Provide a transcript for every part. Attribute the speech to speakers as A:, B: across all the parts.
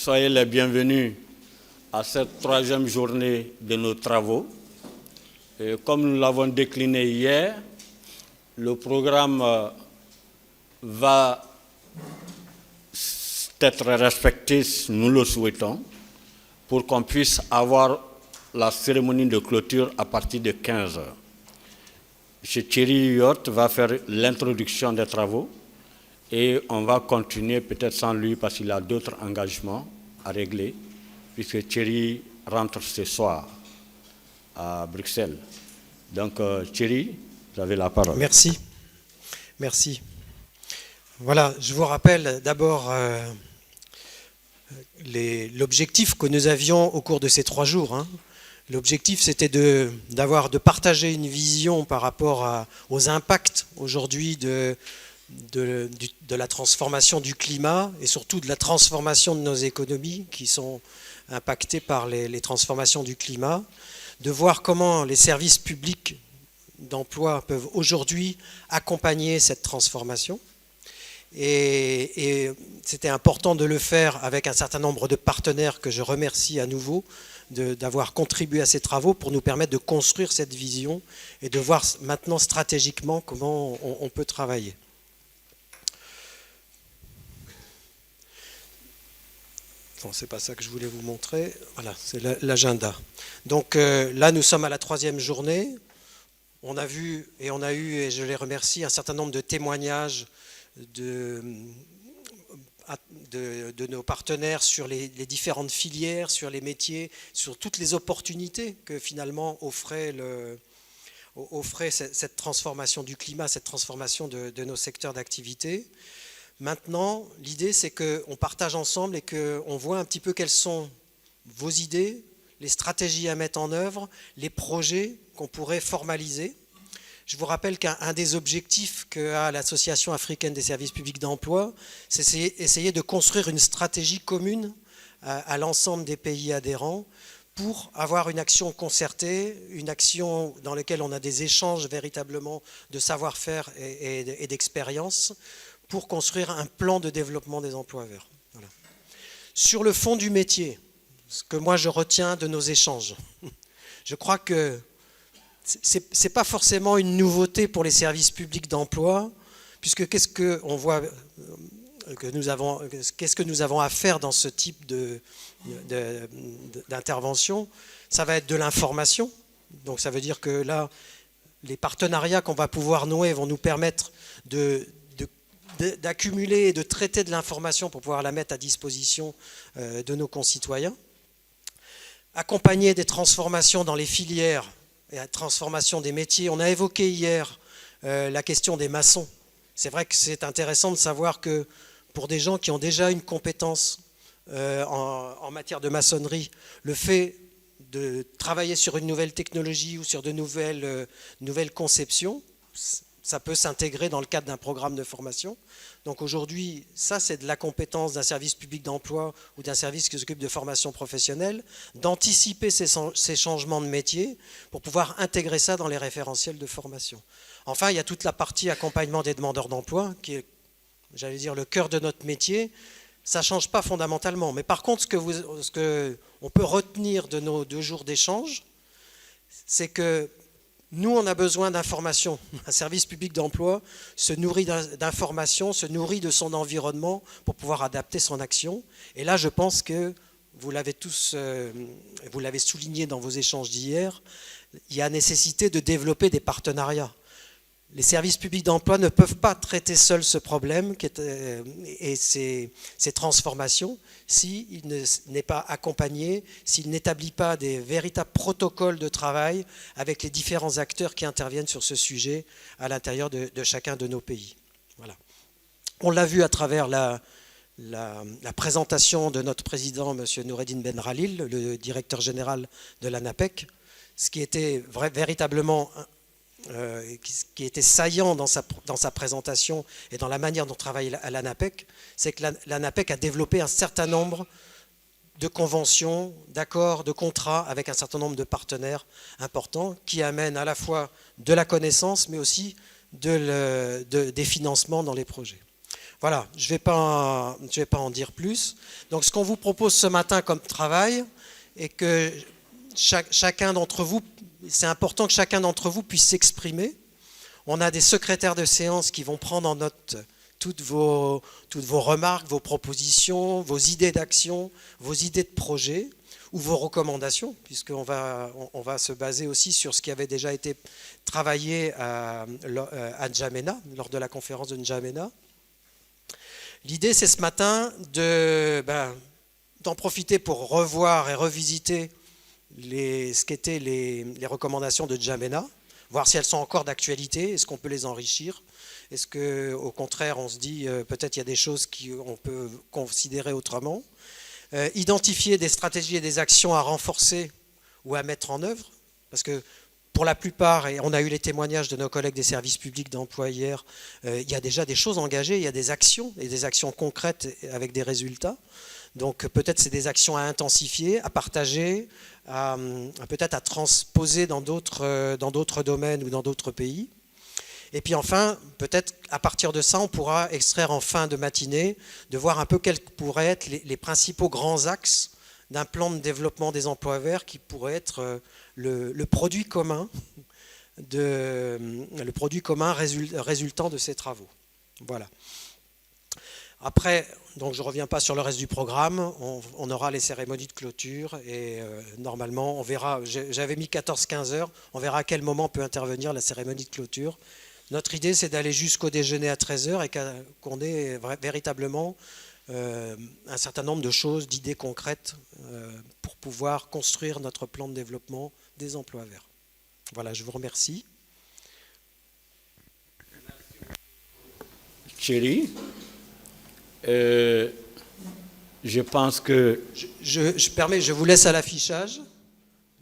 A: soyez les bienvenus à cette troisième journée de nos travaux. Et comme nous l'avons décliné hier, le programme va être respecté, nous le souhaitons, pour qu'on puisse avoir la cérémonie de clôture à partir de 15 heures. M. Thierry Yot va faire l'introduction des travaux et on va continuer peut-être sans lui parce qu'il a d'autres engagements à régler, puisque Thierry rentre ce soir à Bruxelles. Donc Thierry, vous avez la parole.
B: Merci. Merci. Voilà, je vous rappelle d'abord l'objectif que nous avions au cours de ces 3 jours. L'objectif, c'était de partager une vision par rapport aux impacts aujourd'hui de la transformation du climat et surtout de la transformation de nos économies qui sont impactées par les transformations du climat, de voir comment les services publics d'emploi peuvent aujourd'hui accompagner cette transformation. Et c'était important de le faire avec un certain nombre de partenaires que je remercie à nouveau d'avoir contribué à ces travaux pour nous permettre de construire cette vision et de voir maintenant stratégiquement comment on peut travailler. Bon, c'est pas ça que je voulais vous montrer. Voilà, c'est l'agenda. Donc là, nous sommes à la 3e journée. On a vu et on a eu, et je les remercie, un certain nombre de témoignages de nos partenaires sur les différentes filières, sur les métiers, sur toutes les opportunités que finalement offrait cette transformation du climat, cette transformation de nos secteurs d'activité. Maintenant, l'idée, c'est qu'on partage ensemble et qu'on voit un petit peu quelles sont vos idées, les stratégies à mettre en œuvre, les projets qu'on pourrait formaliser. Je vous rappelle qu'un des objectifs qu'a l'Association africaine des services publics d'emploi, c'est essayer de construire une stratégie commune à l'ensemble des pays adhérents pour avoir une action concertée, une action dans laquelle on a des échanges véritablement de savoir-faire et d'expérience pour construire un plan de développement des emplois verts. Voilà. Sur le fond du métier, ce que moi je retiens de nos échanges, je crois que ce n'est pas forcément une nouveauté pour les services publics d'emploi, puisque qu'est-ce que nous avons à faire dans ce type d'intervention? Ça va être de l'information. Donc ça veut dire que là, les partenariats qu'on va pouvoir nouer vont nous permettre d'accumuler et de traiter de l'information pour pouvoir la mettre à disposition de nos concitoyens. Accompagner des transformations dans les filières et la transformation des métiers. On a évoqué hier la question des maçons. C'est vrai que c'est intéressant de savoir que pour des gens qui ont déjà une compétence en matière de maçonnerie, le fait de travailler sur une nouvelle technologie ou sur de nouvelles conceptions, ça peut s'intégrer dans le cadre d'un programme de formation. Donc aujourd'hui, ça c'est de la compétence d'un service public d'emploi ou d'un service qui s'occupe de formation professionnelle, d'anticiper ces changements de métier pour pouvoir intégrer ça dans les référentiels de formation. Enfin, il y a toute la partie accompagnement des demandeurs d'emploi qui est, j'allais dire, le cœur de notre métier. Ça ne change pas fondamentalement. Mais par contre, ce qu'on peut retenir de nos 2 jours d'échange, c'est que nous, on a besoin d'informations. Un service public d'emploi se nourrit d'informations, se nourrit de son environnement pour pouvoir adapter son action. Et là, je pense que vous l'avez souligné dans vos échanges d'hier, il y a nécessité de développer des partenariats. Les services publics d'emploi ne peuvent pas traiter seuls ce problème et ces transformations s'il n'est pas accompagné, s'il n'établit pas des véritables protocoles de travail avec les différents acteurs qui interviennent sur ce sujet à l'intérieur de chacun de nos pays. Voilà. On l'a vu à travers la présentation de notre président, M. Noureddine Benralil, le directeur général de l'ANAPEC, ce qui était véritablement qui était saillant dans sa présentation et dans la manière dont travaille l'ANAPEC, c'est que l'ANAPEC a développé un certain nombre de conventions, d'accords, de contrats avec un certain nombre de partenaires importants qui amènent à la fois de la connaissance mais aussi des financements dans les projets. Voilà, je vais pas en dire plus. Donc ce qu'on vous propose ce matin comme travail est que chacun d'entre vous, c'est important que chacun d'entre vous puisse s'exprimer. On a des secrétaires de séance qui vont prendre en note toutes vos remarques, vos propositions, vos idées d'action, vos idées de projet ou vos recommandations, puisqu'on va se baser aussi sur ce qui avait déjà été travaillé à N'Djamena, lors de la conférence de N'Djamena. L'idée, c'est ce matin d'en profiter pour revoir et revisiter ce qu'étaient les recommandations de N'Djamena, voir si elles sont encore d'actualité, est-ce qu'on peut les enrichir, est-ce qu'au contraire on se dit peut-être il y a des choses qu'on peut considérer autrement, identifier des stratégies et des actions à renforcer ou à mettre en œuvre, parce que pour la plupart, et on a eu les témoignages de nos collègues des services publics d'emploi hier, il y a déjà des choses engagées, il y a des actions, et des actions concrètes avec des résultats. Donc peut-être c'est des actions à intensifier, à partager, peut-être à transposer dans d'autres domaines ou dans d'autres pays. Et puis enfin, peut-être à partir de ça, on pourra extraire en fin de matinée, de voir un peu quels pourraient être les principaux grands axes d'un plan de développement des emplois verts qui pourrait être le produit commun résultant de ces travaux. Voilà. Après, donc je ne reviens pas sur le reste du programme, on aura les cérémonies de clôture et normalement on verra, j'avais mis 14-15 heures, on verra à quel moment peut intervenir la cérémonie de clôture. Notre idée c'est d'aller jusqu'au déjeuner à 13 heures et qu'on ait véritablement un certain nombre de choses, d'idées concrètes pour pouvoir construire notre plan de développement des emplois verts. Voilà, je vous remercie.
A: Thierry, je pense que...
B: Je vous laisse à l'affichage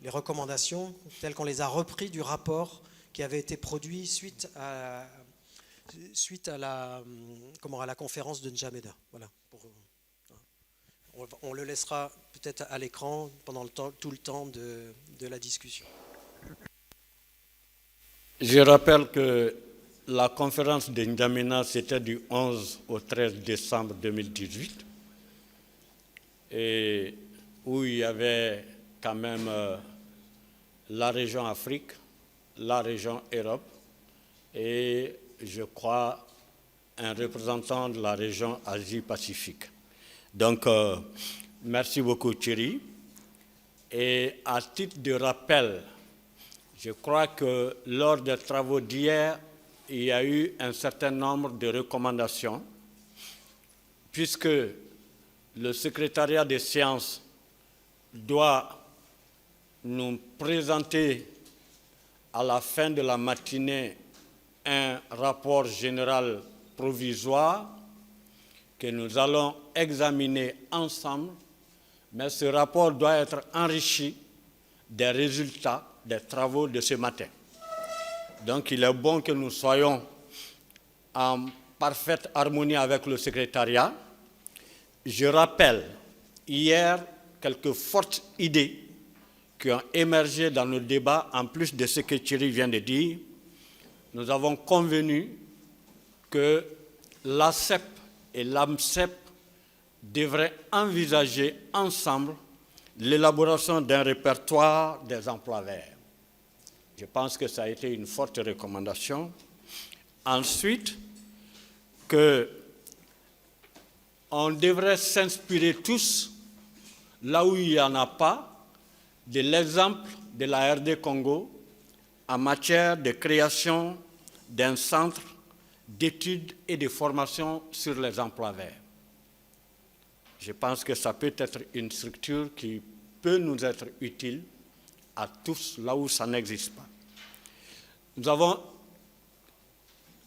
B: les recommandations telles qu'on les a repris du rapport qui avait été produit suite à la conférence de N'Djamena. Voilà. On le laissera peut-être à l'écran pendant tout le temps de la discussion.
A: Je rappelle que la conférence de N'Djamena, c'était du 11 au 13 décembre 2018, et où il y avait quand même la région Afrique, la région Europe, et je crois un représentant de la région Asie-Pacifique. Donc, merci beaucoup Thierry. Et à titre de rappel, je crois que lors des travaux d'hier, il y a eu un certain nombre de recommandations, puisque le secrétariat des séances doit nous présenter à la fin de la matinée un rapport général provisoire que nous allons examiner ensemble, mais ce rapport doit être enrichi des résultats des travaux de ce matin. Donc il est bon que nous soyons en parfaite harmonie avec le secrétariat. Je rappelle hier quelques fortes idées qui ont émergé dans nos débats, en plus de ce que Thierry vient de dire. Nous avons convenu que l'ACEP et l'AMCEP devraient envisager ensemble l'élaboration d'un répertoire des emplois verts. Je pense que ça a été une forte recommandation. Ensuite, qu'on devrait s'inspirer tous, là où il n'y en a pas, de l'exemple de la RD Congo en matière de création d'un centre d'études et de formation sur les emplois verts. Je pense que ça peut être une structure qui peut nous être utile à tous là où ça n'existe pas. Nous avons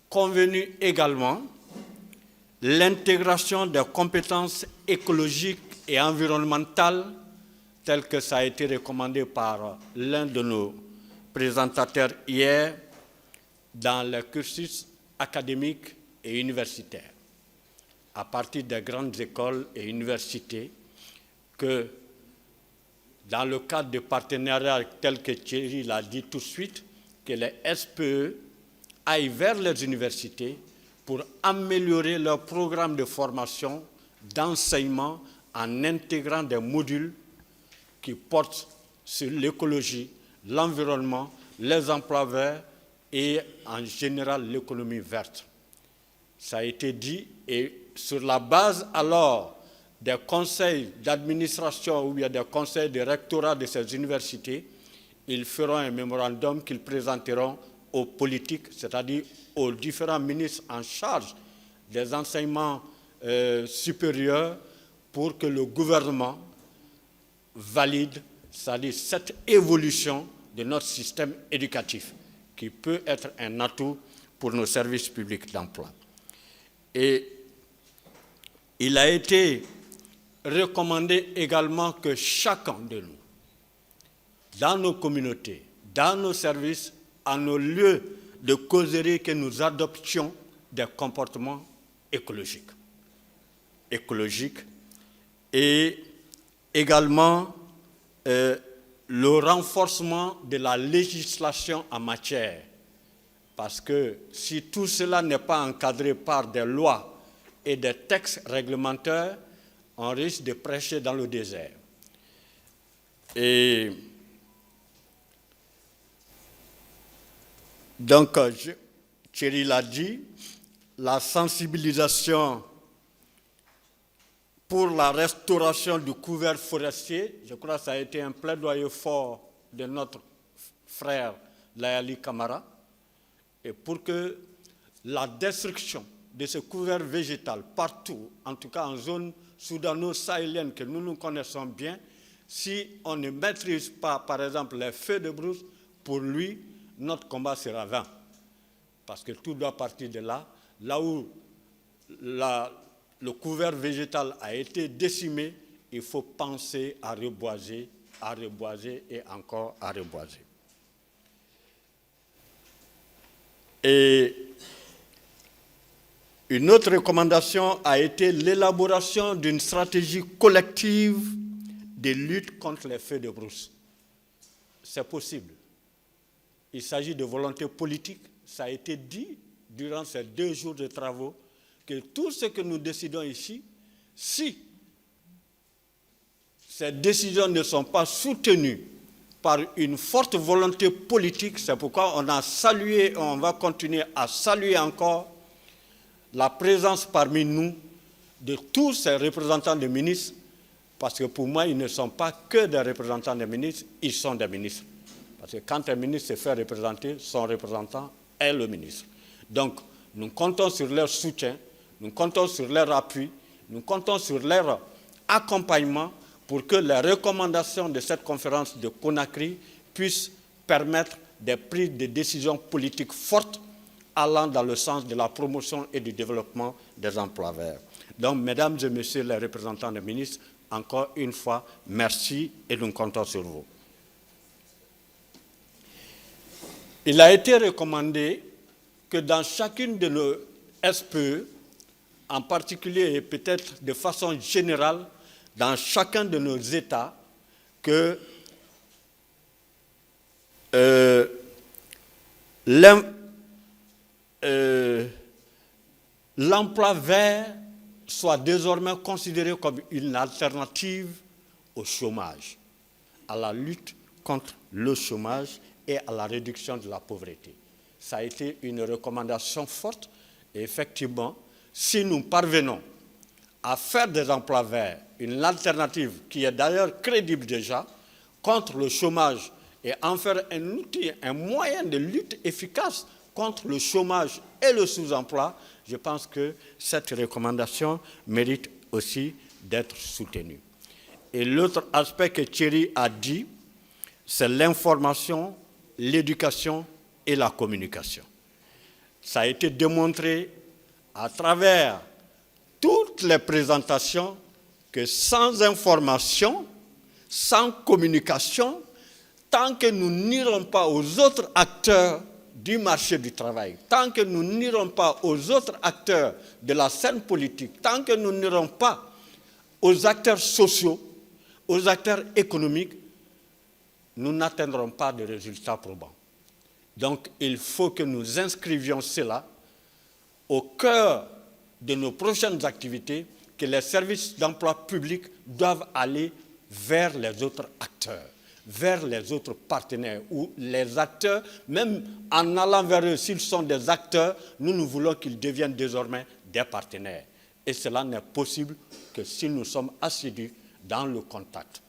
A: convenu également l'intégration des compétences écologiques et environnementales telles que ça a été recommandé par l'un de nos présentateurs hier dans le cursus académique et universitaire, à partir des grandes écoles et universités, que dans le cadre de partenariats tels que Thierry l'a dit tout de suite, que les SPE aillent vers les universités pour améliorer leur programme de formation, d'enseignement, en intégrant des modules qui portent sur l'écologie, l'environnement, les emplois verts et en général l'économie verte. Ça a été dit, et sur la base alors des conseils d'administration ou bien des conseils de rectorat de ces universités, ils feront un mémorandum qu'ils présenteront aux politiques, c'est-à-dire aux différents ministres en charge des enseignements supérieurs pour que le gouvernement valide, c'est-à-dire cette évolution de notre système éducatif qui peut être un atout pour nos services publics d'emploi. Et il a été recommandé également que chacun de nous, dans nos communautés, dans nos services, à nos lieux de causerie, que nous adoptions des comportements écologiques. Et également le renforcement de la législation en matière. Parce que si tout cela n'est pas encadré par des lois et des textes réglementaires, on risque de prêcher dans le désert. Et donc, Thierry l'a dit, la sensibilisation pour la restauration du couvert forestier, je crois que ça a été un plaidoyer fort de notre frère Layali Camara, et pour que la destruction de ce couvert végétal partout, en tout cas en zone soudano-sahélienne que nous connaissons bien, si on ne maîtrise pas, par exemple, les feux de brousse, pour lui, notre combat sera vain. Parce que tout doit partir de là, là où le couvert végétal a été décimé, il faut penser à reboiser et encore à reboiser. Et une autre recommandation a été l'élaboration d'une stratégie collective de lutte contre les feux de brousse. C'est possible. Il s'agit de volonté politique. Ça a été dit durant ces 2 jours de travaux que tout ce que nous décidons ici, si ces décisions ne sont pas soutenues par une forte volonté politique, c'est pourquoi on a salué, on va continuer à saluer encore la présence parmi nous de tous ces représentants de ministres, parce que pour moi, ils ne sont pas que des représentants des ministres, ils sont des ministres. Parce que quand un ministre se fait représenter, son représentant est le ministre. Donc, nous comptons sur leur soutien, nous comptons sur leur appui, nous comptons sur leur accompagnement pour que les recommandations de cette conférence de Conakry puissent permettre des prises de décisions politiques fortes allant dans le sens de la promotion et du développement des emplois verts. Donc, mesdames et messieurs les représentants des ministres, encore une fois, merci et nous comptons sur vous. Il a été recommandé que dans chacune de nos SPE, en particulier et peut-être de façon générale, dans chacun de nos États, que l'emploi vert soit désormais considéré comme une alternative au chômage, à la lutte contre le chômage et à la réduction de la pauvreté. Ça a été une recommandation forte et effectivement, si nous parvenons à faire des emplois verts une alternative qui est d'ailleurs crédible déjà contre le chômage et en faire un outil, un moyen de lutte efficace contre le chômage et le sous-emploi, je pense que cette recommandation mérite aussi d'être soutenue. Et l'autre aspect que Thierry a dit, c'est l'information, l'éducation et la communication. Ça a été démontré à travers toutes les présentations que sans information, sans communication, tant que nous n'irons pas aux autres acteurs du marché du travail, tant que nous n'irons pas aux autres acteurs de la scène politique, tant que nous n'irons pas aux acteurs sociaux, aux acteurs économiques, nous n'atteindrons pas de résultats probants. Donc, il faut que nous inscrivions cela au cœur de nos prochaines activités que les services d'emploi public doivent aller vers les autres acteurs, vers les autres partenaires, ou les acteurs, même en allant vers eux, s'ils sont des acteurs, nous voulons qu'ils deviennent désormais des partenaires. Et cela n'est possible que si nous sommes assidus dans le contact.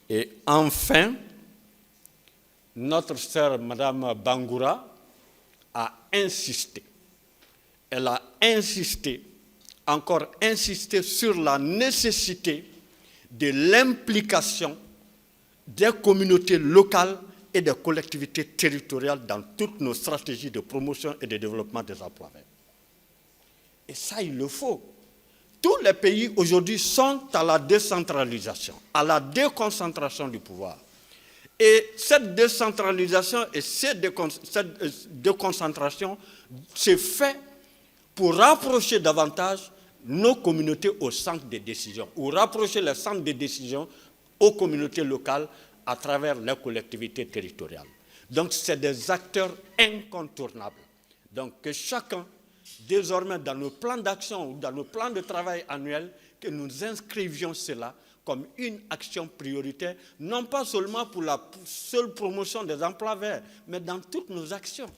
A: Et enfin, notre sœur Madame Bangoura a insisté. Elle a encore insisté sur la nécessité de l'implication des communautés locales et des collectivités territoriales dans toutes nos stratégies de promotion et de développement des emplois verts. Et ça, il le faut. Tous les pays aujourd'hui sont à la décentralisation, à la déconcentration du pouvoir. Et cette décentralisation et cette déconcentration se fait pour rapprocher davantage nos communautés au centre des décisions, ou rapprocher les centres de décision aux communautés locales à travers les collectivités territoriales. Donc, c'est des acteurs incontournables. Donc, que chacun, désormais, dans nos plans d'action ou dans nos plans de travail annuels, que nous inscrivions cela comme une action prioritaire, non pas seulement pour la seule promotion des emplois verts, mais dans toutes nos actions.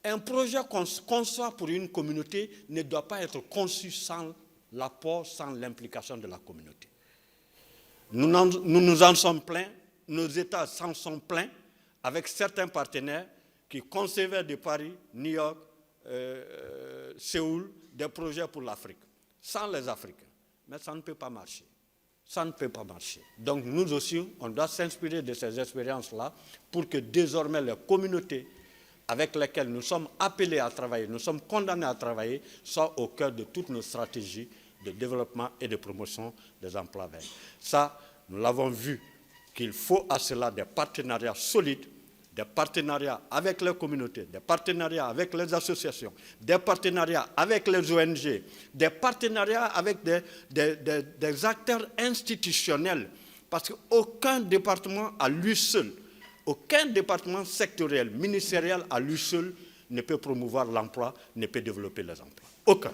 A: Un projet qu'on conçoit pour une communauté ne doit pas être conçu sans l'apport, sans l'implication de la communauté. Nous nous en sommes pleins, nos États s'en sont pleins, avec certains partenaires qui concevaient de Paris, New York, Séoul, des projets pour l'Afrique, sans les Africains. Mais ça ne peut pas marcher. Ça ne peut pas marcher. Donc nous aussi, on doit s'inspirer de ces expériences-là pour que désormais les communautés avec lesquelles nous sommes appelés à travailler, nous sommes condamnés à travailler, soient au cœur de toutes nos stratégies de développement et de promotion des emplois verts. Ça, nous l'avons vu qu'il faut à cela des partenariats solides, des partenariats avec les communautés, des partenariats avec les associations, des partenariats avec les ONG, des partenariats avec des acteurs institutionnels, parce qu'aucun département à lui seul, aucun département sectoriel, ministériel à lui seul ne peut promouvoir l'emploi, ne peut développer les emplois. Aucun.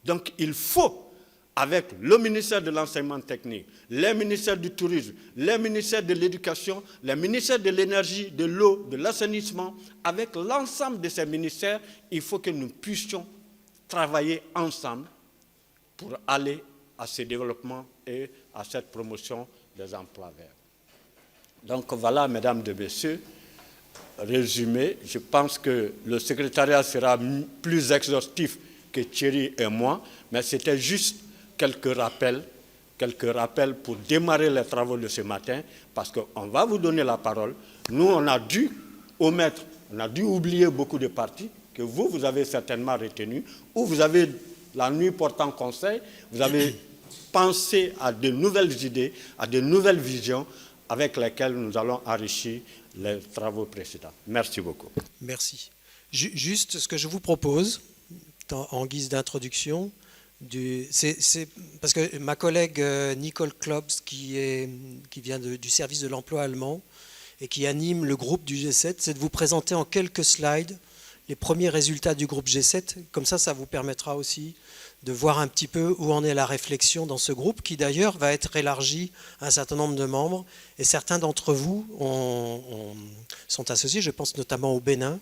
A: Donc il faut, avec le ministère de l'enseignement technique, les ministères du tourisme, les ministères de l'éducation, les ministères de l'énergie, de l'eau, de l'assainissement, avec l'ensemble de ces ministères, il faut que nous puissions travailler ensemble pour aller à ce développement et à cette promotion des emplois verts. Donc voilà, mesdames et messieurs, résumé, je pense que le secrétariat sera plus exhaustif que Thierry et moi, mais c'était juste quelques rappels pour démarrer les travaux de ce matin, parce qu'on va vous donner la parole. Nous, on a dû omettre, on a dû oublier beaucoup de parties que vous avez certainement retenues, ou vous avez, la nuit portant conseil, vous avez pensé à de nouvelles idées, à de nouvelles visions, avec lesquelles nous allons enrichir les travaux précédents. Merci beaucoup.
B: Merci. Juste ce que je vous propose, en guise d'introduction, c'est parce que ma collègue Nicole Klobs, qui vient du service de l'emploi allemand et qui anime le groupe du G7, c'est de vous présenter en quelques slides les premiers résultats du groupe G7. Comme ça vous permettra aussi de voir un petit peu où en est la réflexion dans ce groupe, qui d'ailleurs va être élargi à un certain nombre de membres. Et certains d'entre vous sont associés, je pense notamment au Bénin,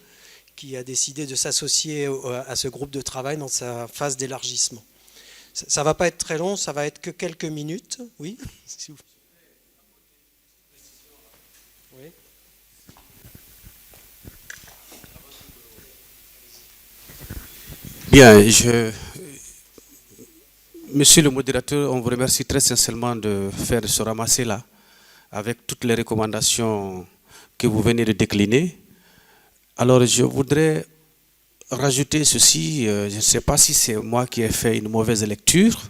B: qui a décidé de s'associer à ce groupe de travail dans sa phase d'élargissement. Ça ne va pas être très long, ça va être que quelques minutes. Oui, s'il vous plaît. Oui.
C: Bien, Monsieur le modérateur, on vous remercie très sincèrement de faire ce ramasser-là avec toutes les recommandations que vous venez de décliner. Alors, je voudrais rajouter ceci. Je ne sais pas si c'est moi qui ai fait une mauvaise lecture,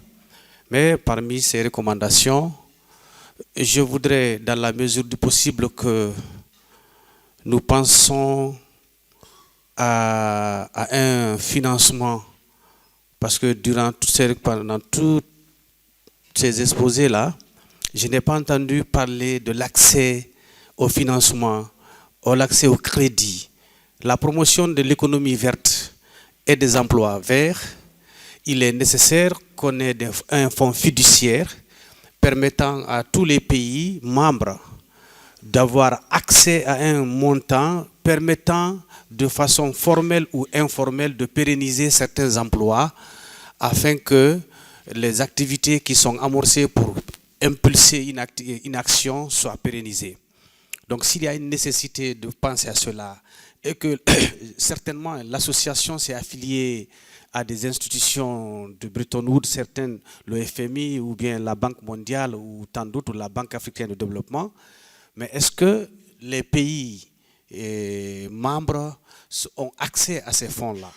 C: mais parmi ces recommandations, je voudrais, dans la mesure du possible, que nous pensons à un financement. Parce que pendant tous ces exposés-là, je n'ai pas entendu parler de l'accès au financement, ou l'accès au crédit, la promotion de l'économie verte et des emplois verts, il est nécessaire qu'on ait un fonds fiduciaire permettant à tous les pays membres d'avoir accès à un montant permettant de façon formelle ou informelle de pérenniser certains emplois afin que les activités qui sont amorcées pour impulser une action soient pérennisées. Donc s'il y a une nécessité de penser à cela et que certainement l'association s'est affiliée à des institutions de Bretton Woods, certaines le FMI ou bien la Banque mondiale ou tant d'autres, ou la Banque africaine de développement, mais est-ce que les pays membres ont accès à ces fonds-là?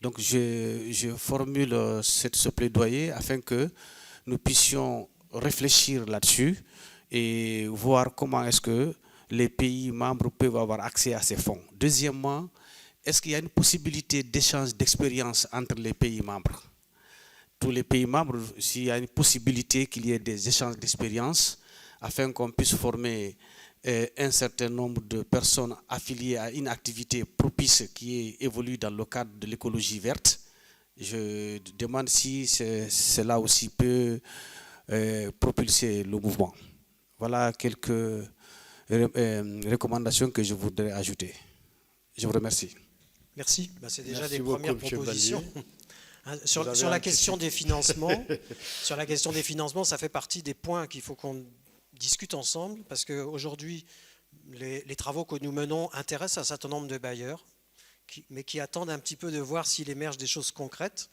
C: Donc je formule ce plaidoyer afin que nous puissions réfléchir là-dessus et voir comment est-ce que les pays membres peuvent avoir accès à ces fonds. Deuxièmement, est-ce qu'il y a une possibilité d'échange d'expérience entre les pays membres? Tous les pays membres, s'il y a une possibilité qu'il y ait des échanges d'expérience afin qu'on puisse former un certain nombre de personnes affiliées à une activité propice qui évolue dans le cadre de l'écologie verte. Je demande si cela aussi peut propulser le mouvement. Voilà quelques recommandations que je voudrais ajouter. Je vous remercie.
B: Merci. C'est déjà
A: Merci
B: des
A: beaucoup,
B: premières
A: monsieur
B: propositions. Sur la question des financements, ça fait partie des points qu'il faut qu'on discute ensemble, parce qu'aujourd'hui, les travaux que nous menons intéressent un certain nombre de bailleurs, mais qui attendent un petit peu de voir s'il émerge des choses concrètes.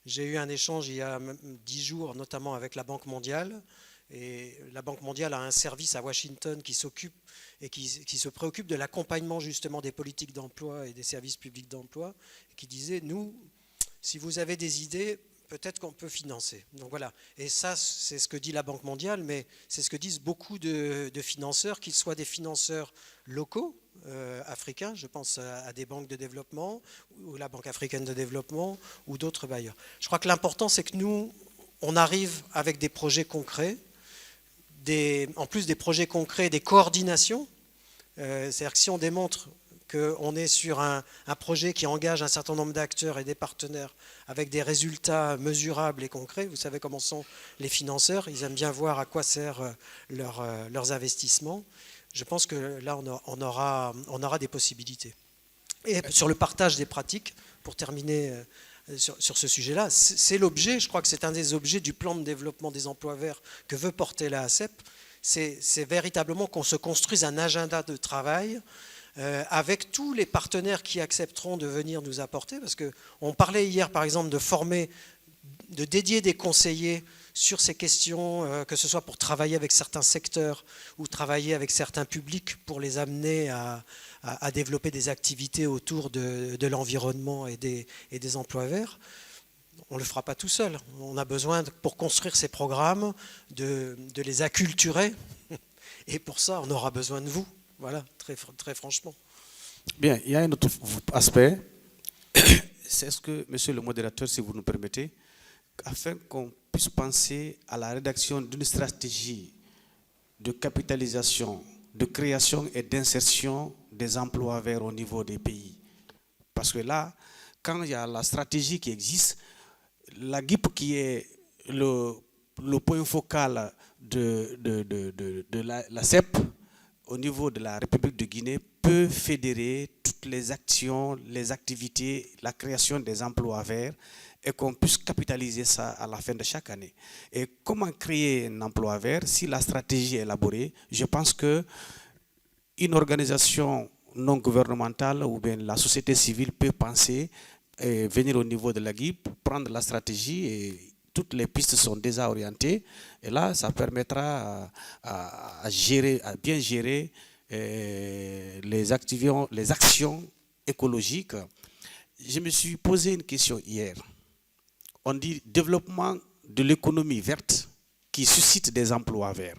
B: J'ai eu un échange il y a 10 jours, notamment avec la Banque mondiale, et la Banque mondiale a un service à Washington qui s'occupe et qui se préoccupe de l'accompagnement justement des politiques d'emploi et des services publics d'emploi, et qui disait, nous, si vous avez des idées, peut-être qu'on peut financer. Donc voilà. Et ça, c'est ce que dit la Banque mondiale, mais c'est ce que disent beaucoup de financeurs, qu'ils soient des financeurs locaux, africains, je pense à des banques de développement, ou la Banque africaine de développement, ou d'autres bailleurs. Je crois que l'important, c'est que nous, on arrive avec des projets concrets, en plus des projets concrets, des coordinations. C'est-à-dire que si on démontre qu'on est sur un projet qui engage un certain nombre d'acteurs et des partenaires avec des résultats mesurables et concrets, vous savez comment sont les financeurs, ils aiment bien voir à quoi servent leurs investissements. Je pense que là, on aura des possibilités. Et sur le partage des pratiques, pour terminer sur ce sujet-là, c'est l'objet, je crois que c'est un des objets du plan de développement des emplois verts que veut porter la ACEP, c'est véritablement qu'on se construise un agenda de travail avec tous les partenaires qui accepteront de venir nous apporter, parce qu'on parlait hier par exemple de dédier des conseillers sur ces questions, que ce soit pour travailler avec certains secteurs ou travailler avec certains publics pour les amener à développer des activités autour de l'environnement et des emplois verts. On ne le fera pas tout seul. On a besoin, pour construire ces programmes, de les acculturer. Et pour ça, on aura besoin de vous. Voilà, très franchement.
C: Bien, il y a un autre aspect. C'est ce que, monsieur le modérateur, si vous nous permettez, afin qu'on puisse penser à la rédaction d'une stratégie de capitalisation, de création et d'insertion des emplois verts au niveau des pays. Parce que là, quand il y a la stratégie qui existe, la GIP qui est le point focal de la CEP au niveau de la République de Guinée peut fédérer toutes les actions, les activités, la création des emplois verts et qu'on puisse capitaliser ça à la fin de chaque année. Et comment créer un emploi vert? Si la stratégie est élaborée, je pense qu'une organisation non gouvernementale ou bien la société civile peut penser et venir au niveau de la GIP, prendre la stratégie et toutes les pistes sont déjà orientées. Et là, ça permettra à bien gérer les actions écologiques. Je me suis posé une question hier. On dit développement de l'économie verte qui suscite des emplois verts.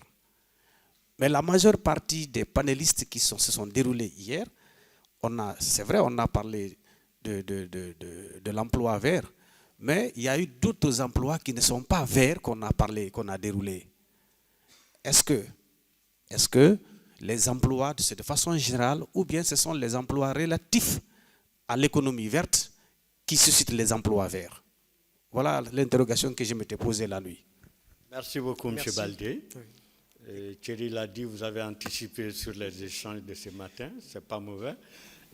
C: Mais la majeure partie des panélistes qui se sont déroulés hier, c'est vrai, on a parlé de l'emploi vert, mais il y a eu d'autres emplois qui ne sont pas verts qu'on a déroulés. Est-ce que les emplois, c'est de façon générale, ou bien ce sont les emplois relatifs à l'économie verte qui suscite les emplois verts? Voilà l'interrogation que je m'étais posée la nuit.
A: Merci beaucoup, M.
B: Merci.
A: Baldé.
B: Oui.
A: Thierry l'a dit, vous avez anticipé sur les échanges de ce matin, ce n'est pas mauvais.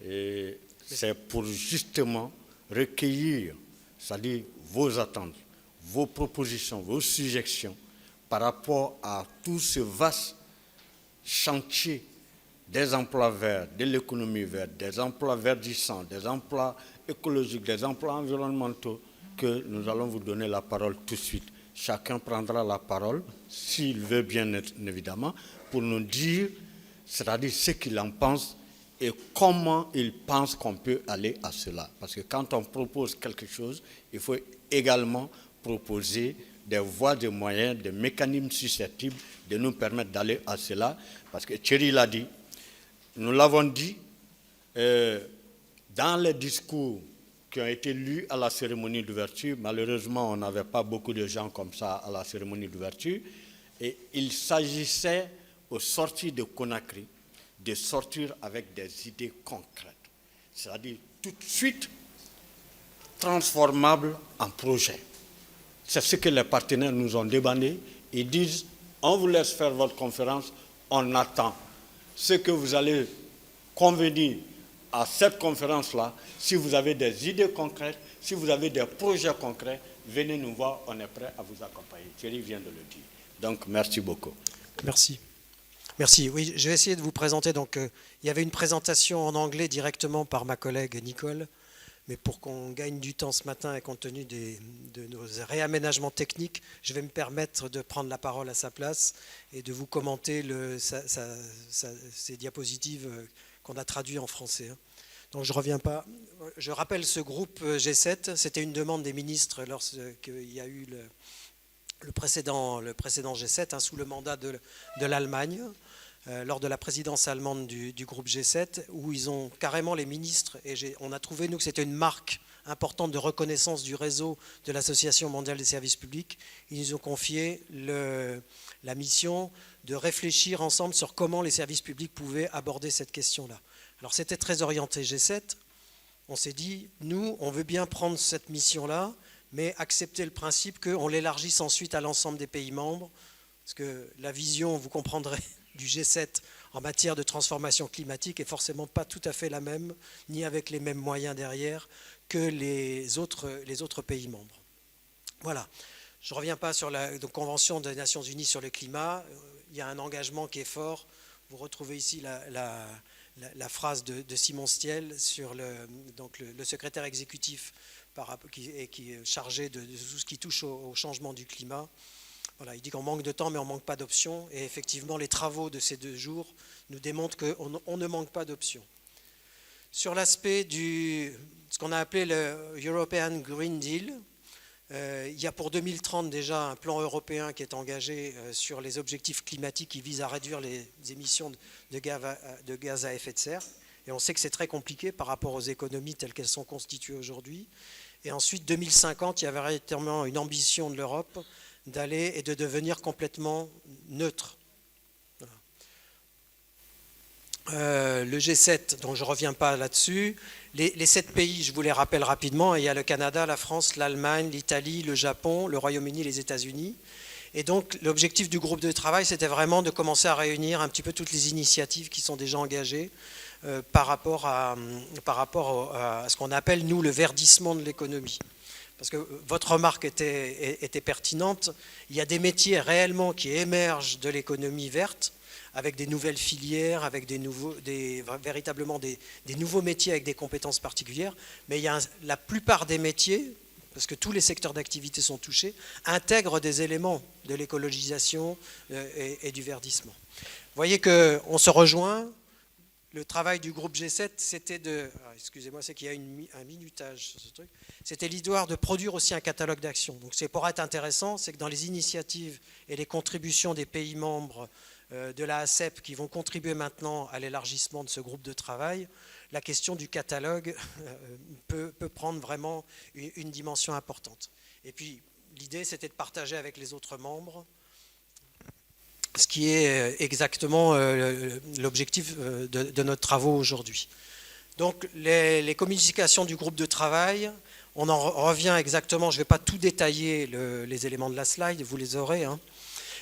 A: Et c'est pour justement recueillir, c'est-à-dire vos attentes, vos propositions, vos suggestions par rapport à tout ce vaste chantier des emplois verts, de l'économie verte, des emplois verdissants, des emplois écologiques, des emplois environnementaux, que nous allons vous donner la parole tout de suite. Chacun prendra la parole, s'il veut bien évidemment, pour nous dire, c'est-à-dire ce qu'il en pense et comment il pense qu'on peut aller à cela. Parce que quand on propose quelque chose, il faut également proposer des voies, des moyens, des mécanismes susceptibles de nous permettre d'aller à cela. Parce que Thierry l'a dit, nous l'avons dit, dans les discours qui ont été lus à la cérémonie d'ouverture, malheureusement, on n'avait pas beaucoup de gens comme ça à la cérémonie d'ouverture, et il s'agissait, au sortir de Conakry, de sortir avec des idées concrètes, c'est-à-dire tout de suite transformables en projet. C'est ce que les partenaires nous ont demandé. Ils disent, on vous laisse faire votre conférence, on attend ce que vous allez convenir à cette conférence-là. Si vous avez des idées concrètes, si vous avez des projets concrets, venez nous voir, on est prêt à vous accompagner. Thierry vient de le dire. Donc, merci beaucoup.
B: Merci. Merci. Oui, je vais essayer de vous présenter. Donc, il y avait une présentation en anglais directement par ma collègue Nicole, mais pour qu'on gagne du temps ce matin et compte tenu de nos réaménagements techniques, je vais me permettre de prendre la parole à sa place et de vous commenter ces diapositives qu'on a traduites en français. Donc je ne reviens pas. Je rappelle ce groupe G7, c'était une demande des ministres lorsqu'il y a eu le précédent G7 sous le mandat de l'Allemagne, lors de la présidence allemande du groupe G7, où ils ont carrément les ministres, et on a trouvé nous que c'était une marque importante de reconnaissance du réseau de l'Association mondiale des services publics. Ils nous ont confié la mission de réfléchir ensemble sur comment les services publics pouvaient aborder cette question-là. Alors c'était très orienté G7. On s'est dit, nous, on veut bien prendre cette mission-là, mais accepter le principe qu'on l'élargisse ensuite à l'ensemble des pays membres, parce que la vision, vous comprendrez, du G7 en matière de transformation climatique est forcément pas tout à fait la même, ni avec les mêmes moyens derrière que les autres pays membres. Voilà. Je ne reviens pas sur la Convention des Nations Unies sur le climat. Il y a un engagement qui est fort. Vous retrouvez ici la phrase de Simon Stiel sur le secrétaire exécutif qui est chargé de tout ce qui touche au changement du climat. Voilà, il dit qu'on manque de temps, mais on ne manque pas d'options. Et effectivement, les travaux de ces 2 jours nous démontrent qu'on ne manque pas d'options. Sur l'aspect ce qu'on a appelé le European Green Deal, il y a pour 2030 déjà un plan européen qui est engagé sur les objectifs climatiques qui visent à réduire les émissions de gaz à effet de serre. Et on sait que c'est très compliqué par rapport aux économies telles qu'elles sont constituées aujourd'hui. Et ensuite, 2050, il y avait véritablement une ambition de l'Europe d'aller et de devenir complètement neutre. Le G7, donc je ne reviens pas là-dessus. Les 7 pays, je vous les rappelle rapidement, il y a le Canada, la France, l'Allemagne, l'Italie, le Japon, le Royaume-Uni, les États-Unis. Et donc l'objectif du groupe de travail, c'était vraiment de commencer à réunir un petit peu toutes les initiatives qui sont déjà engagées par rapport à ce qu'on appelle, nous, le verdissement de l'économie. Parce que votre remarque était pertinente. Il y a des métiers réellement qui émergent de l'économie verte, avec des nouvelles filières, avec véritablement des nouveaux métiers avec des compétences particulières. Mais il y a la plupart des métiers, parce que tous les secteurs d'activité sont touchés, intègrent des éléments de l'écologisation et du verdissement. Vous voyez qu'on se rejoint. Le travail du groupe G7, c'était excusez-moi, c'est qu'il y a un minutage sur ce truc. C'était l'idée de produire aussi un catalogue d'actions. Donc c'est pour être intéressant, c'est que dans les initiatives et les contributions des pays membres de la ACEP qui vont contribuer maintenant à l'élargissement de ce groupe de travail, la question du catalogue peut prendre vraiment une dimension importante. Et puis l'idée, c'était de partager avec les autres membres ce qui est exactement l'objectif de notre travaux aujourd'hui. Donc les communications du groupe de travail, on en revient exactement, je ne vais pas tout détailler les éléments de la slide, vous les aurez, hein.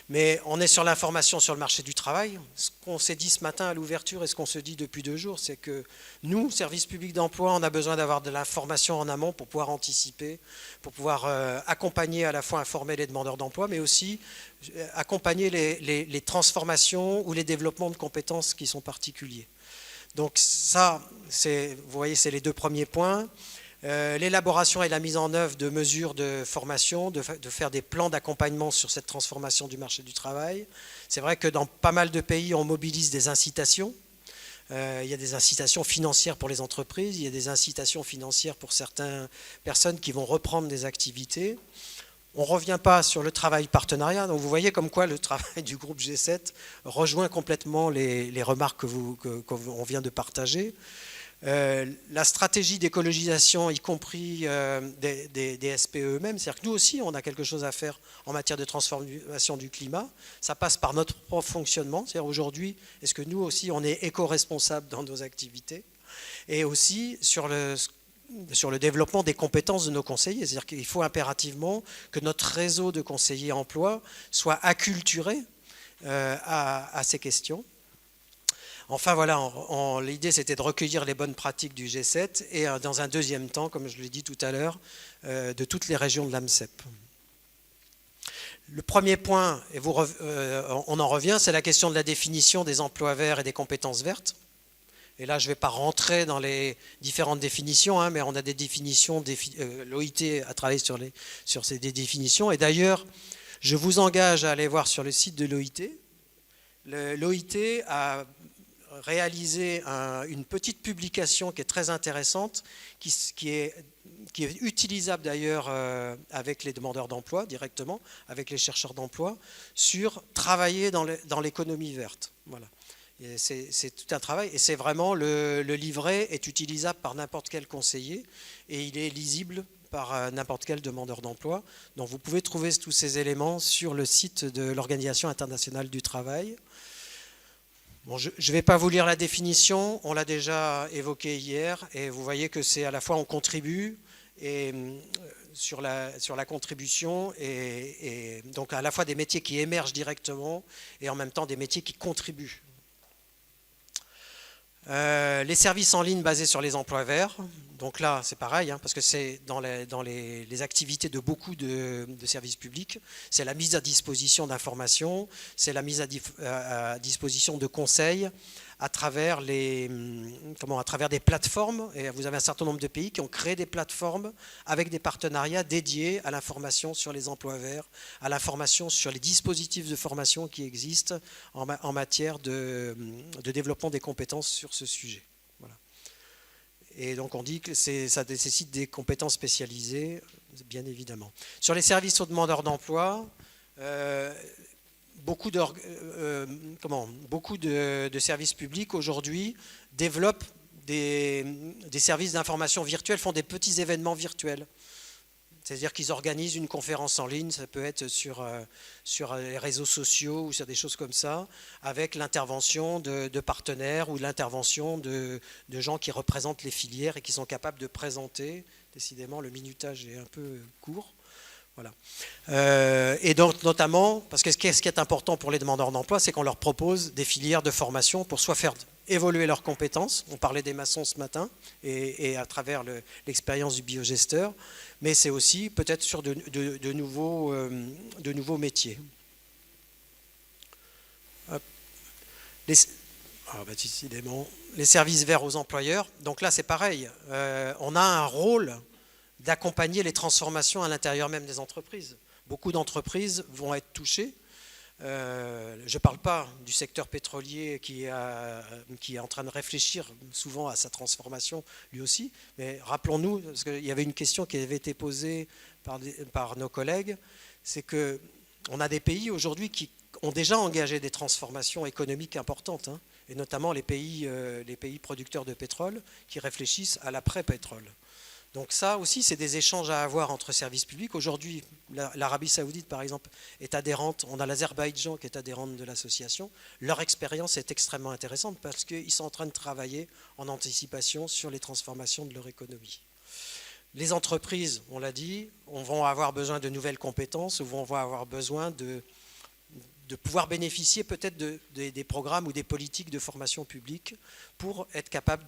B: Mais on est sur l'information sur le marché du travail. Ce qu'on s'est dit ce matin à l'ouverture et ce qu'on se dit depuis 2 jours, c'est que nous, service public d'emploi, on a besoin d'avoir de l'information en amont pour pouvoir anticiper, pour pouvoir accompagner, à la fois informer les demandeurs d'emploi, mais aussi accompagner les transformations ou les développements de compétences qui sont particuliers. Donc ça, vous voyez, c'est les 2 premiers points. L'élaboration et la mise en œuvre de mesures de formation, de faire des plans d'accompagnement sur cette transformation du marché du travail. C'est vrai que dans pas mal de pays, on mobilise des incitations. Il y a des incitations financières pour les entreprises, il y a des incitations financières pour certaines personnes qui vont reprendre des activités. On ne revient pas sur le travail partenariat, donc vous voyez comme quoi le travail du groupe G7 rejoint complètement les remarques qu'on vient de partager. La stratégie d'écologisation, y compris des SPE eux-mêmes, c'est-à-dire que nous aussi, on a quelque chose à faire en matière de transformation du climat. Ça passe par notre propre fonctionnement. C'est-à-dire aujourd'hui, est-ce que nous aussi, on est éco-responsables dans nos activités? Et aussi sur le développement des compétences de nos conseillers. C'est-à-dire qu'il faut impérativement que notre réseau de conseillers emploi soit acculturé à ces questions. Enfin voilà, l'idée c'était de recueillir les bonnes pratiques du G7 et dans un deuxième temps, comme je l'ai dit tout à l'heure, de toutes les régions de l'AMCEP. Le premier point, et on en revient, c'est la question de la définition des emplois verts et des compétences vertes. Et là, je ne vais pas rentrer dans les différentes définitions, hein, mais on a des définitions, l'OIT a travaillé sur ces définitions. Et d'ailleurs, je vous engage à aller voir sur le site de l'OIT. L'OIT a réalisé une petite publication qui est très intéressante, qui est utilisable d'ailleurs avec les demandeurs d'emploi directement, avec les chercheurs d'emploi, sur travailler dans l'économie verte. Voilà. C'est tout un travail et c'est vraiment le livret est utilisable par n'importe quel conseiller et il est lisible par n'importe quel demandeur d'emploi. Donc vous pouvez trouver tous ces éléments sur le site de l'Organisation internationale du travail. Bon, je ne vais pas vous lire la définition, on l'a déjà évoqué hier, et vous voyez que c'est à la fois on contribue et, sur la contribution, et donc à la fois des métiers qui émergent directement et en même temps des métiers qui contribuent. Les services en ligne basés sur les emplois verts, donc là c'est pareil, hein, parce que c'est dans les activités de beaucoup de services publics, c'est la mise à disposition d'informations, c'est la mise à disposition de conseils à travers des plateformes, et vous avez un certain nombre de pays qui ont créé des plateformes avec des partenariats dédiés à l'information sur les emplois verts, à l'information sur les dispositifs de formation qui existent en matière de développement des compétences sur ce sujet. Voilà. Et donc on dit que ça nécessite des compétences spécialisées, bien évidemment. Sur les services aux demandeurs d'emploi, beaucoup de services publics aujourd'hui développent des services d'information virtuelle, font des petits événements virtuels. C'est-à-dire qu'ils organisent une conférence en ligne, ça peut être sur les réseaux sociaux ou sur des choses comme ça, avec l'intervention de partenaires ou l'intervention de gens qui représentent les filières et qui sont capables de présenter. Décidément, le minutage est un peu court. Voilà. Et donc notamment, parce que ce qui est important pour les demandeurs d'emploi, c'est qu'on leur propose des filières de formation pour soit faire évoluer leurs compétences, on parlait des maçons ce matin, et à travers l'expérience du biogesteur, mais c'est aussi peut-être sur de nouveaux métiers. Les services verts aux employeurs, donc là c'est pareil, on a un rôle d'accompagner les transformations à l'intérieur même des entreprises. Beaucoup d'entreprises vont être touchées. Je ne parle pas du secteur pétrolier qui est en train de réfléchir souvent à sa transformation lui aussi, mais rappelons-nous, parce qu'il y avait une question qui avait été posée par nos collègues, c'est qu'on a des pays aujourd'hui qui ont déjà engagé des transformations économiques importantes, hein, et notamment les pays producteurs de pétrole qui réfléchissent à l'après-pétrole. Donc ça aussi, c'est des échanges à avoir entre services publics. Aujourd'hui, l'Arabie Saoudite, par exemple, est adhérente. On a l'Azerbaïdjan qui est adhérente de l'association. Leur expérience est extrêmement intéressante parce qu'ils sont en train de travailler en anticipation sur les transformations de leur économie. Les entreprises, on l'a dit, vont avoir besoin de nouvelles compétences, ou vont avoir besoin de pouvoir bénéficier peut-être des programmes ou des politiques de formation publique pour être capable,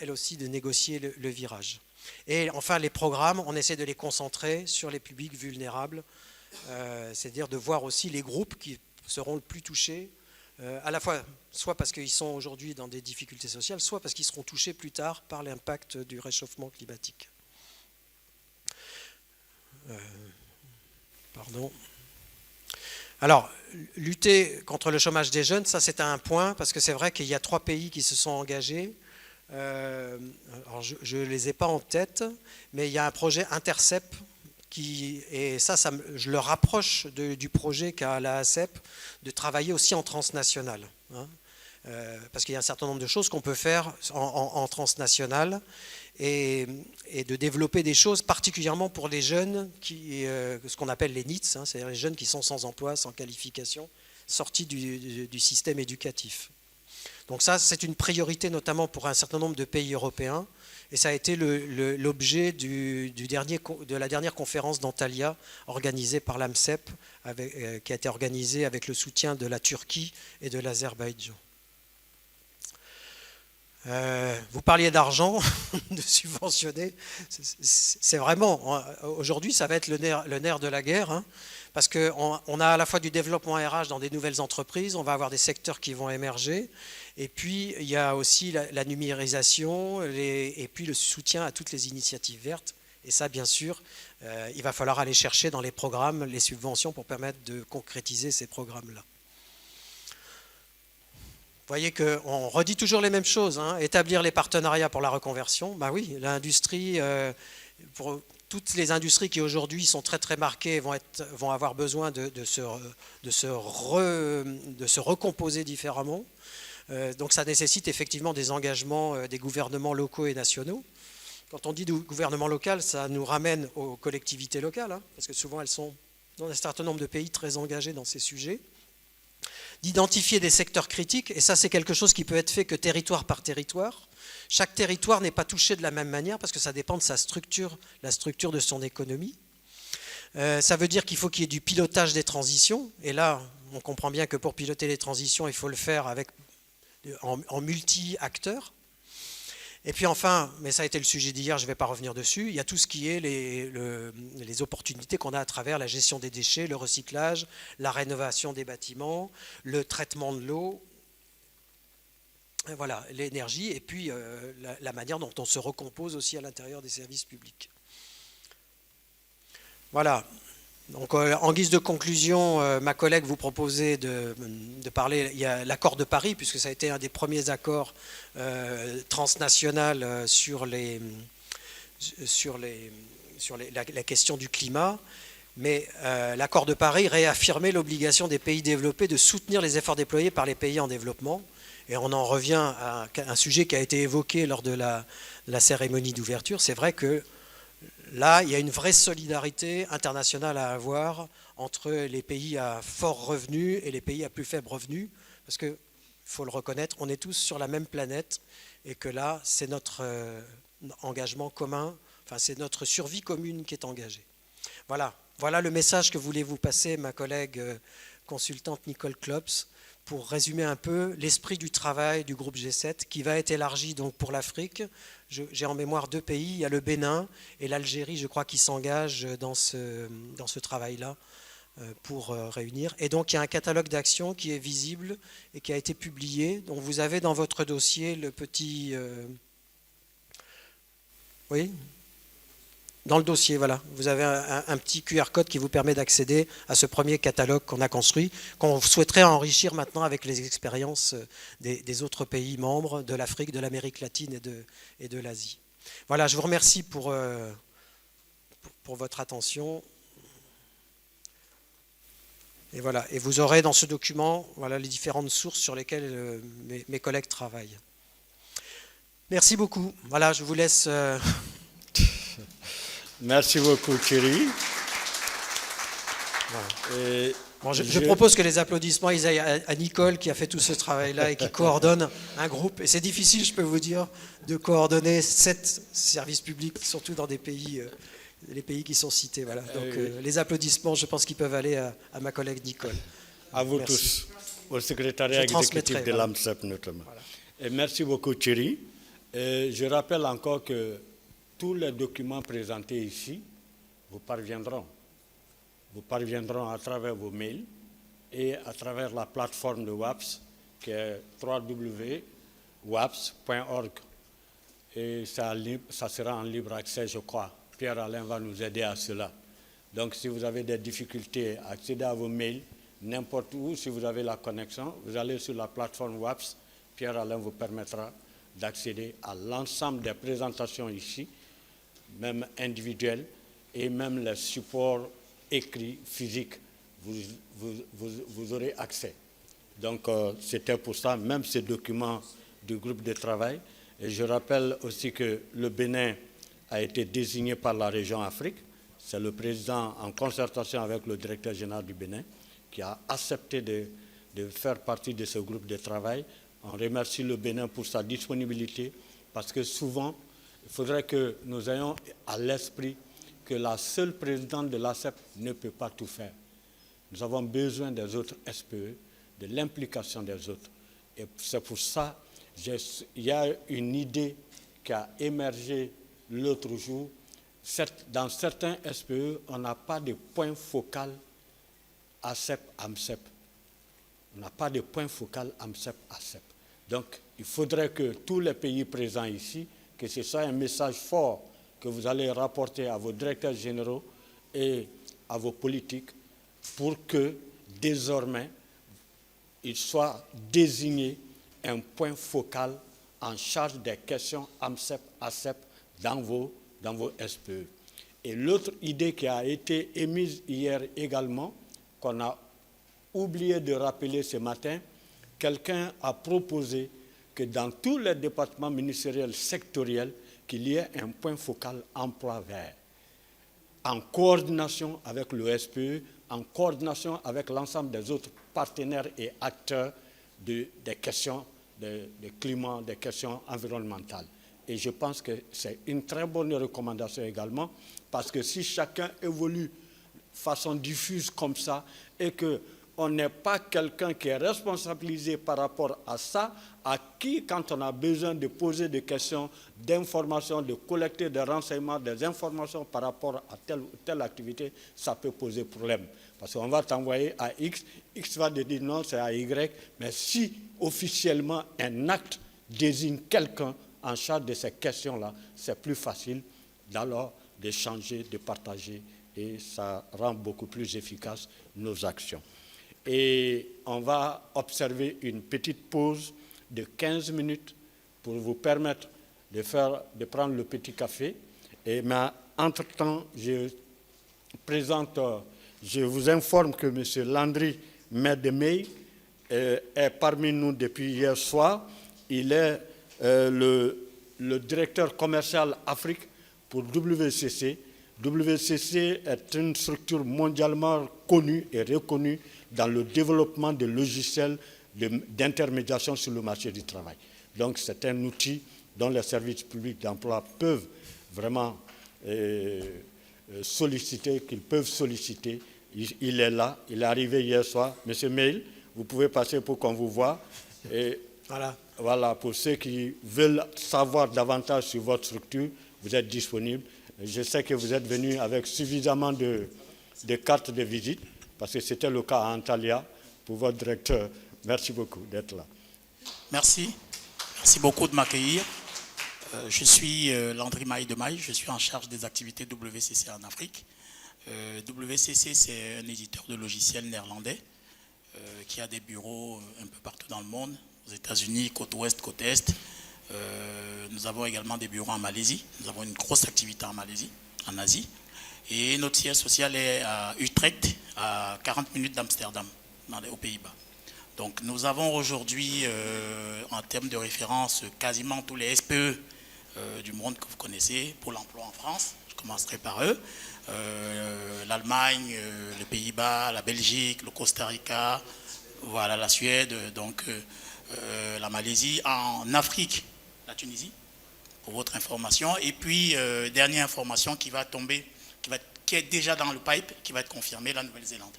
B: elles aussi, de négocier le virage. Et enfin, les programmes, on essaie de les concentrer sur les publics vulnérables, c'est-à-dire de voir aussi les groupes qui seront le plus touchés, à la fois soit parce qu'ils sont aujourd'hui dans des difficultés sociales, soit parce qu'ils seront touchés plus tard par l'impact du réchauffement climatique. Pardon. Alors, lutter contre le chômage des jeunes, ça c'est un point, parce que c'est vrai qu'il y a 3 pays qui se sont engagés. Alors je ne les ai pas en tête, mais il y a un projet Intercep, et ça je le rapproche du projet qu'a la ACEP de travailler aussi en transnational. Hein, parce qu'il y a un certain nombre de choses qu'on peut faire en transnational, et de développer des choses particulièrement pour les jeunes, ce qu'on appelle les NEETs, hein, c'est-à-dire les jeunes qui sont sans emploi, sans qualification, sortis du système éducatif. Donc ça, c'est une priorité notamment pour un certain nombre de pays européens, et ça a été l'objet de la dernière conférence d'Antalya organisée par l'AMCEP, qui a été organisée avec le soutien de la Turquie et de l'Azerbaïdjan. Vous parliez d'argent, de subventionner, c'est vraiment, aujourd'hui ça va être le nerf de la guerre, hein, parce qu'on a à la fois du développement RH dans des nouvelles entreprises, on va avoir des secteurs qui vont émerger, et puis il y a aussi la numérisation, et puis le soutien à toutes les initiatives vertes, et ça bien sûr, il va falloir aller chercher dans les programmes les subventions pour permettre de concrétiser ces programmes-là. Vous voyez qu'on redit toujours les mêmes choses, hein. Établir les partenariats pour la reconversion. Ben oui, l'industrie, pour toutes les industries qui aujourd'hui sont très très marquées, vont avoir besoin de se recomposer différemment. Donc ça nécessite effectivement des engagements des gouvernements locaux et nationaux. Quand on dit gouvernement local, ça nous ramène aux collectivités locales, hein, parce que souvent elles sont dans un certain nombre de pays très engagés dans ces sujets. D'identifier des secteurs critiques, et ça c'est quelque chose qui peut être fait que territoire par territoire. Chaque territoire n'est pas touché de la même manière parce que ça dépend de sa structure, la structure de son économie. Ça veut dire qu'il faut qu'il y ait du pilotage des transitions, et là on comprend bien que pour piloter les transitions il faut le faire en multi-acteurs. Et puis enfin, mais ça a été le sujet d'hier, je ne vais pas revenir dessus, il y a tout ce qui est les opportunités qu'on a à travers la gestion des déchets, le recyclage, la rénovation des bâtiments, le traitement de l'eau, voilà, l'énergie, et puis la manière dont on se recompose aussi à l'intérieur des services publics. Voilà. Donc, en guise de conclusion, ma collègue vous proposait de parler, il y a l'accord de Paris, puisque ça a été un des premiers accords transnationaux sur la question du climat, mais l'accord de Paris réaffirmait l'obligation des pays développés de soutenir les efforts déployés par les pays en développement, et on en revient à un sujet qui a été évoqué lors de la cérémonie d'ouverture. C'est vrai que là, il y a une vraie solidarité internationale à avoir entre les pays à fort revenu et les pays à plus faible revenu, parce qu'il faut le reconnaître, on est tous sur la même planète, et que là, c'est notre engagement commun, enfin c'est notre survie commune qui est engagée. Voilà le message que voulait vous passer ma collègue consultante Nicole Klops, pour résumer un peu l'esprit du travail du groupe G7 qui va être élargi donc pour l'Afrique. J'ai en mémoire 2 pays, il y a le Bénin et l'Algérie, je crois, qui s'engagent dans ce travail-là pour réunir. Et donc il y a un catalogue d'actions qui est visible et qui a été publié. Donc vous avez dans votre dossier le petit... Oui ? Dans le dossier, voilà, vous avez un petit QR code qui vous permet d'accéder à ce premier catalogue qu'on a construit, qu'on souhaiterait enrichir maintenant avec les expériences des autres pays membres de l'Afrique, de l'Amérique latine et de l'Asie. Voilà, je vous remercie pour votre attention. Et voilà, et vous aurez dans ce document les différentes sources sur lesquelles mes collègues travaillent. Merci beaucoup. Voilà, je vous laisse...
A: Merci beaucoup, Thierry.
B: Voilà. Bon, je propose que les applaudissements ils aillent à Nicole qui a fait tout ce travail-là et qui coordonne un groupe. Et c'est difficile, je peux vous dire, de coordonner 7 services publics, surtout dans des pays, les pays qui sont cités. Voilà. Donc les applaudissements, je pense qu'ils peuvent aller à ma collègue Nicole.
A: À vous
B: Merci.
A: tous, au secrétariat exécutif de l'AMSEP notamment. Voilà. Et merci beaucoup Thierry. Et je rappelle encore que tous les documents présentés ici vous parviendront. Vous parviendront à travers vos mails et à travers la plateforme de WAPS qui est www.waps.org. Et ça sera en libre accès, je crois. Pierre-Alain va nous aider à cela. Donc si vous avez des difficultés à accéder à vos mails, n'importe où, si vous avez la connexion, vous allez sur la plateforme WAPS. Pierre-Alain vous permettra d'accéder à l'ensemble des présentations ici, même individuelles, et même les supports écrits, physiques, vous aurez accès. Donc c'était pour ça, même ces documents du groupe de travail. Et je rappelle aussi que le Bénin a été désigné par la région Afrique. C'est le président, en concertation avec le directeur général du Bénin, qui a accepté de faire partie de ce groupe de travail. On remercie le Bénin pour sa disponibilité, parce que souvent, il faudrait que nous ayons à l'esprit que la seule présidente de l'ACEP ne peut pas tout faire. Nous avons besoin des autres SPE, de l'implication des autres. Et c'est pour ça il y a une idée qui a émergé l'autre jour. Dans certains SPE, on n'a pas de point focal ACEP-AMCEP. On n'a pas de point focal AMCEP-ACEP. Donc, il faudrait que tous les pays présents ici, que ce soit un message fort que vous allez rapporter à vos directeurs généraux et à vos politiques pour que, désormais, il soit désigné un point focal en charge des questions AMCEP-ACEP dans vos SPE. Et l'autre idée qui a été émise hier également, qu'on a oublié de rappeler ce matin, quelqu'un a proposé que dans tous les départements ministériels sectoriels, qu'il y ait un point focal emploi vert, en coordination avec le SPE, en coordination avec l'ensemble des autres partenaires et acteurs des questions de climat, des questions environnementales. Et je pense que c'est une très bonne recommandation également, parce que si chacun évolue de façon diffuse comme ça, et qu'on n'est pas quelqu'un qui est responsabilisé par rapport à ça, à qui, quand on a besoin de poser des questions, d'informations, de collecter des renseignements, des informations par rapport à telle ou telle activité, ça peut poser problème. Parce qu'on va t'envoyer à X, X va te dire non, c'est à Y, mais si officiellement un acte désigne quelqu'un en charge de ces questions-là, c'est plus facile d'alors d'échanger, de partager, et ça rend beaucoup plus efficace nos actions. Et on va observer une petite pause de 15 minutes pour vous permettre de prendre le petit café. Mais entre-temps, je vous informe que M. Landry Medemey est parmi nous depuis hier soir. Il est le directeur commercial Afrique pour WCC. WCC est une structure mondialement connue et reconnue dans le développement de logiciels d'intermédiation sur le marché du travail. Donc c'est un outil dont les services publics d'emploi peuvent vraiment solliciter, qu'ils peuvent solliciter. Il est là, il est arrivé hier soir. Monsieur Mail, vous pouvez passer pour qu'on vous voit. Et voilà, pour ceux qui veulent savoir davantage sur votre structure, vous êtes disponible. Je sais que vous êtes venu avec suffisamment de cartes de visite, parce que c'était le cas à Antalya pour votre directeur. Merci beaucoup d'être là.
D: Merci. Merci beaucoup de m'accueillir. Je suis Landry Maïdemaï, je suis en charge des activités WCC en Afrique. WCC, c'est un éditeur de logiciels néerlandais qui a des bureaux un peu partout dans le monde, aux États-Unis, côte ouest, côte est. Nous avons également des bureaux en Malaisie. Nous avons une grosse activité en Malaisie, en Asie. Et notre siège social est à Utrecht, à 40 minutes d'Amsterdam, aux Pays-Bas. Donc nous avons aujourd'hui, en termes de référence, quasiment tous les SPE du monde que vous connaissez pour l'emploi en France. Je commencerai par eux. L'Allemagne, les Pays-Bas, la Belgique, le Costa Rica, voilà, la Suède, donc la Malaisie. En Afrique, la Tunisie, pour votre information. Et puis, dernière information qui va tomber, qui est déjà dans le pipe, qui va être confirmée, la Nouvelle-Zélande.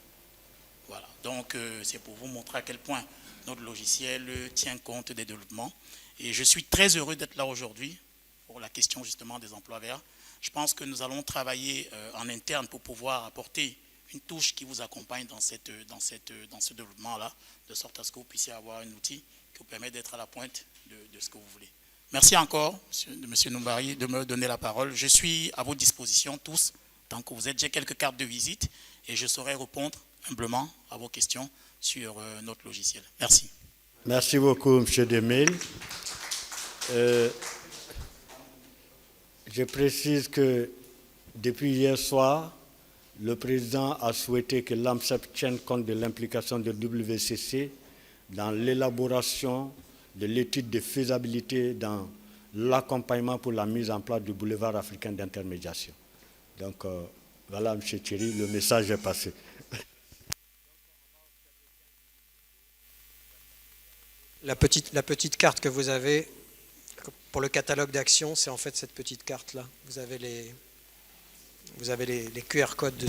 D: Voilà, donc c'est pour vous montrer à quel point notre logiciel tient compte des développements. Et je suis très heureux d'être là aujourd'hui pour la question justement des emplois verts. Je pense que nous allons travailler en interne pour pouvoir apporter une touche qui vous accompagne dans ce développement-là, de sorte à ce que vous puissiez avoir un outil qui vous permet d'être à la pointe de ce que vous voulez. Merci encore, M. Noumbari, de me donner la parole. Je suis à votre disposition tous, tant que vous êtes. J'ai quelques cartes de visite et je saurai répondre humblement à vos questions sur notre logiciel. Merci.
A: Merci beaucoup, M. Demel. Je précise que depuis hier soir, le président a souhaité que l'AMSEP tienne compte de l'implication de WCC dans l'élaboration de l'étude de faisabilité dans l'accompagnement pour la mise en place du boulevard africain d'intermédiation. Donc, voilà, M. Thierry, le message est passé.
B: La petite carte que vous avez pour le catalogue d'actions, c'est en fait cette petite carte-là. Vous avez les QR codes de